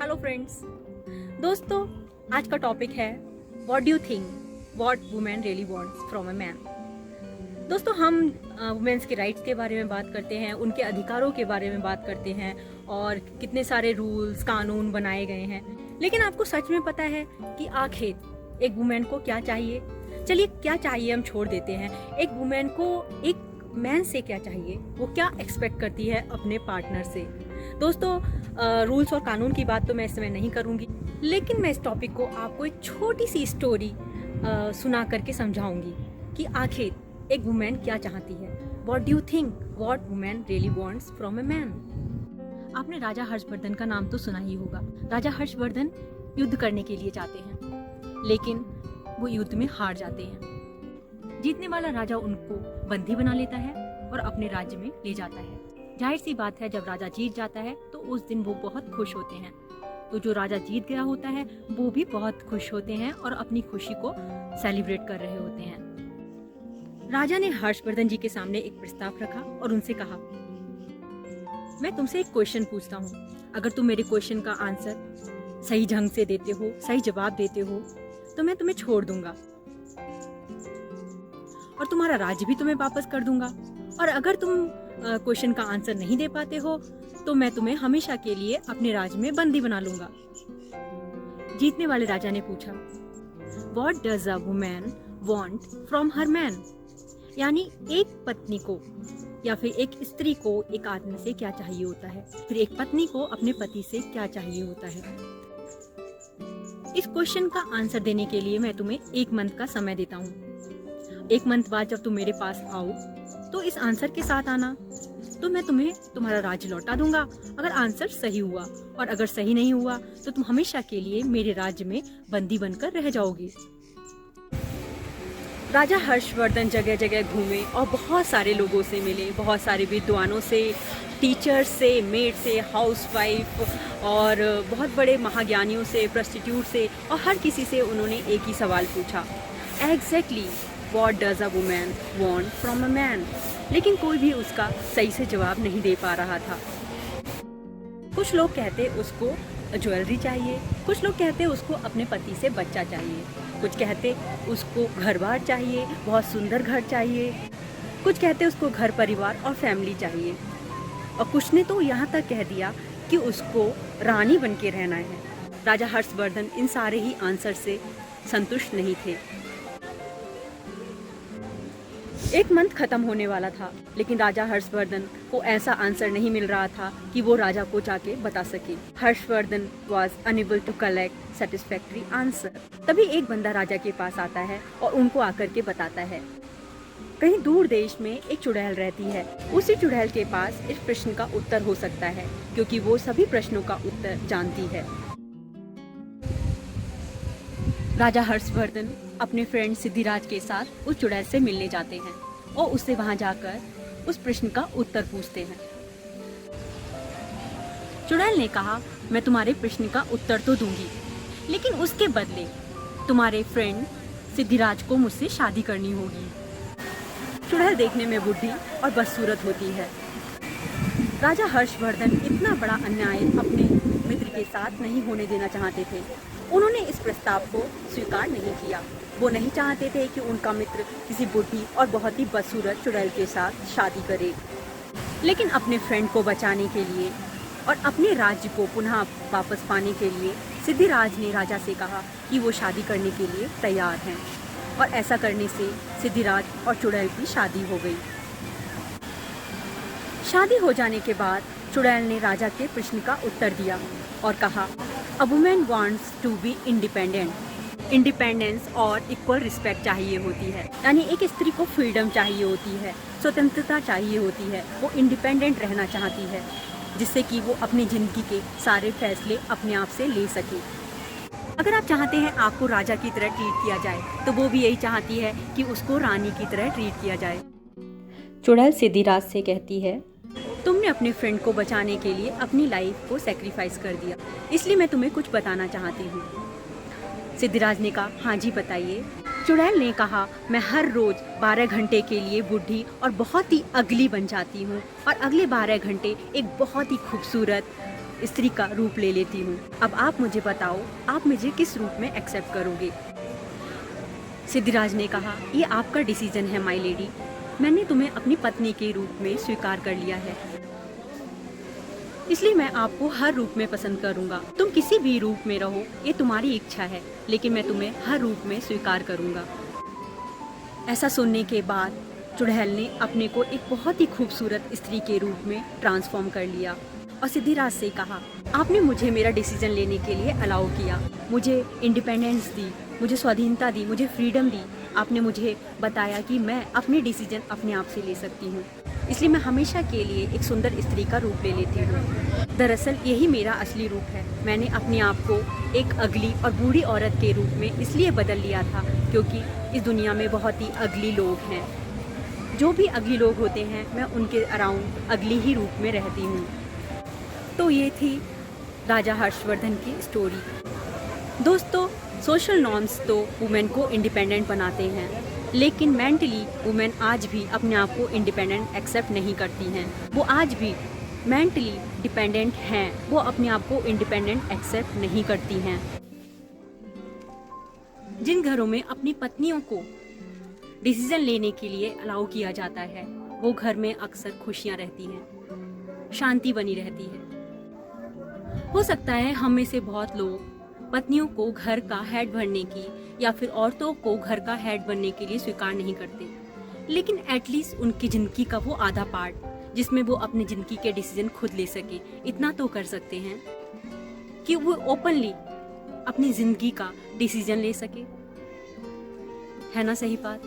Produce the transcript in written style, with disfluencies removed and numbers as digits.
Hello friends. दोस्तों, आज का टॉपिक है what do you think what women really wants from a man. दोस्तों, हम वुमेन्स के राइट्स के बारे में बात करते हैं, उनके अधिकारों के बारे में बात करते हैं और कितने सारे रूल्स कानून बनाए गए हैं। लेकिन आपको सच में पता है कि आखिर एक वुमेन को क्या चाहिए? चलिए, क्या चाहिए हम छोड़ देते हैं। एक वुमेन को एक मैन से क्या चाहिए, वो क्या एक्सपेक्ट करती है अपने पार्टनर से। दोस्तों, रूल्स और कानून की बात तो मैं इस समय नहीं करूंगी, लेकिन मैं इस टॉपिक को आपको एक छोटी सी स्टोरी सुना करके समझाऊंगी कि आखिर एक वुमेन क्या चाहती है। What do you think what women really wants from a man. आपने राजा हर्षवर्धन का नाम तो सुना ही होगा। राजा हर्षवर्धन युद्ध करने के लिए जाते हैं, लेकिन वो युद्ध में हार जाते हैं। जीतने वाला राजा उनको बंदी बना लेता है और अपने राज्य में ले जाता है। जाहिर सी बात है, जब राजा जीत जाता है तो उस दिन वो बहुत खुश होते हैं। तो जो राजा जीत गया होता है वो भी बहुत खुश होते हैं और अपनी खुशी को सेलिब्रेट कर रहे होते हैं। राजा ने हर्षवर्धन जी के सामने एक प्रस्ताव रखा और उनसे कहा, मैं तुमसे एक क्वेश्चन पूछता हूँ, अगर तुम मेरे क्वेश्चन का आंसर सही ढंग से देते हो, सही जवाब देते हो, तो मैं तुम्हें छोड़ दूंगा और तुम्हारा राज्य भी तुम्हें वापस कर दूंगा। और अगर तुम क्वेश्चन का आंसर नहीं दे पाते हो तो मैं तुम्हें हमेशा के लिए अपने राज्य में बंदी बना लूंगा। जीतने वाले राजा ने पूछा, what does a woman want from her man. यानी एक पत्नी को या फिर एक स्त्री को एक आदमी से क्या चाहिए होता है, फिर एक पत्नी को अपने पति से क्या चाहिए होता है। इस क्वेश्चन का आंसर देने के लिए मैं तुम्हें 1 मंथ का समय देता हूँ। 1 मंथ बाद जब तुम मेरे पास आओ तो इस आंसर के साथ आना, तो मैं तुम्हें तुम्हारा राज्य लौटा दूंगा अगर आंसर सही हुआ, और अगर सही नहीं हुआ तो तुम हमेशा के लिए मेरे राज्य में बंदी बनकर रह जाओगी। राजा हर्षवर्धन जगह जगह घूमे और बहुत सारे लोगों से मिले, बहुत सारे विद्वानों से, टीचर्स से, मेड से, हाउसवाइफ और बहुत बड़े महाज्ञानियों से, प्रोस्टिट्यूट से, और हर किसी से उन्होंने एक ही सवाल पूछा, exactly what does a woman want from a man. लेकिन कोई भी उसका सही से जवाब नहीं दे पा रहा था। कुछ लोग कहते उसको ज्वेलरी चाहिए, कुछ लोग कहते उसको अपने पति से बच्चा चाहिए, कुछ कहते उसको घर बार चाहिए, बहुत सुंदर घर चाहिए, कुछ कहते उसको घर परिवार और फैमिली चाहिए, और कुछ ने तो यहाँ तक कह दिया कि उसको रानी बन के रहना है। राजा हर्षवर्धन इन सारे ही आंसर से संतुष्ट नहीं थे। 1 मंथ खत्म होने वाला था, लेकिन राजा हर्षवर्धन को ऐसा आंसर नहीं मिल रहा था कि वो राजा को जाके बता सके। Harshvardhan was unable to collect satisfactory answer. तभी एक बंदा राजा के पास आता है और उनको आकर के बताता है, कहीं दूर देश में एक चुड़ैल रहती है, उसी चुड़ैल के पास इस प्रश्न का उत्तर हो सकता है, क्योंकि वो सभी प्रश्नों का उत्तर जानती है। राजा हर्षवर्धन अपने फ्रेंड सिद्धिराज के साथ उस चुड़ैल से मिलने जाते हैं और उससे वहां जाकर उस प्रश्न का उत्तर पूछते हैं। चुड़ैल ने कहा, मैं तुम्हारे प्रश्न का उत्तर तो दूंगी, लेकिन उसके बदले तुम्हारे फ्रेंड सिद्धिराज को मुझसे शादी करनी होगी। चुड़ैल देखने में बुढ़ी और बदसूरत होती है। राजा हर्षवर्धन इतना बड़ा अन्याय अपने मित्र के साथ नहीं होने देना चाहते थे। उन्होंने इस प्रस्ताव को स्वीकार नहीं किया। वो नहीं चाहते थे कि उनका मित्र किसी बुढ़ी और बहुत ही बदसूरत चुड़ैल के साथ शादी करे। लेकिन अपने फ्रेंड को बचाने के लिए और अपने राज्य को पुनः वापस पाने के लिए सिद्धिराज ने राजा से कहा कि वो शादी करने के लिए तैयार हैं, और ऐसा करने से सिद्धिराज और चुड़ैल की शादी हो गई। शादी हो जाने के बाद चुड़ैल ने राजा के प्रश्न का उत्तर दिया और कहा, a women wants to be independent. Independence और इक्वल रिस्पेक्ट चाहिए होती है, यानी एक स्त्री को फ्रीडम चाहिए होती है, स्वतंत्रता चाहिए होती है। वो इंडिपेंडेंट रहना चाहती है, जिससे कि वो अपनी ज़िंदगी के सारे फैसले अपने आप से ले सके। अगर आप चाहते हैं आपको राजा की तरह ट्रीट किया जाए, तो वो भी यही चाहती है कि उसको रानी की तरह ट्रीट किया जाए। चुड़ैल सिद्धिराज से कहती है, तुमने अपने फ्रेंड को बचाने के लिए अपनी लाइफ को सेक्रीफाइस कर दिया, इसलिए मैं तुम्हें कुछ बताना चाहती हूँ। सिद्धिराज ने कहा, हाँ जी बताइए। चुड़ैल ने कहा, मैं हर रोज 12 घंटे के लिए बूढ़ी और बहुत ही अगली बन जाती हूँ, और अगले 12 घंटे एक बहुत ही खूबसूरत स्त्री का रूप ले लेती हूँ। अब आप मुझे बताओ, आप मुझे किस रूप में एक्सेप्ट करोगे? सिद्धिराज ने कहा, ये आपका डिसीजन है माय लेडी, मैंने तुम्हें अपनी पत्नी के रूप में स्वीकार कर लिया है, इसलिए मैं आपको हर रूप में पसंद करूंगा। तुम किसी भी रूप में रहो, ये तुम्हारी इच्छा है, लेकिन मैं तुम्हें हर रूप में स्वीकार करूंगा। ऐसा सुनने के बाद चुड़ैल ने अपने को एक बहुत ही खूबसूरत स्त्री के रूप में ट्रांसफॉर्म कर लिया और सिद्धिराज से कहा, आपने मुझे मेरा डिसीजन लेने के लिए अलाउ किया, मुझे इंडिपेंडेंस दी, मुझे स्वाधीनता दी, मुझे फ्रीडम दी। आपने मुझे बताया कि मैं अपने डिसीजन अपने आप से ले सकती हूँ, इसलिए मैं हमेशा के लिए एक सुंदर स्त्री का रूप ले लेती हूँ। दरअसल यही मेरा असली रूप है। मैंने अपने आप को एक अगली और बूढ़ी औरत के रूप में इसलिए बदल लिया था क्योंकि इस दुनिया में बहुत ही अगली लोग हैं। जो भी अगली लोग होते हैं, मैं उनके अराउंड अगली ही रूप में रहती हूँ। तो ये थी राजा हर्षवर्धन की स्टोरी। दोस्तों, सोशल नॉर्म्स तो वुमेन को इंडिपेंडेंट बनाते हैं, लेकिन मेंटली वुमेन आज भी अपने आप को इंडिपेंडेंट एक्सेप्ट नहीं करती हैं। वो आज भी मेंटली डिपेंडेंट हैं, वो अपने आप को इंडिपेंडेंट एक्सेप्ट नहीं करती हैं। जिन घरों में अपनी पत्नियों को डिसीजन लेने के लिए अलाउ किया जाता है, वो घर में अक्सर खुशियां रहती हैं, शांति बनी रहती है। हो सकता है हम में से बहुत लोग पत्नियों को घर का हेड बनने की या फिर औरतों को घर का हेड बनने के लिए स्वीकार नहीं करते, लेकिन एटलीस्ट उनकी जिंदगी का वो आधा पार्ट जिसमें वो अपनी जिंदगी के डिसीजन खुद ले सके, इतना तो कर सकते हैं कि वो ओपनली अपनी जिंदगी का डिसीजन ले सके। है ना सही बात?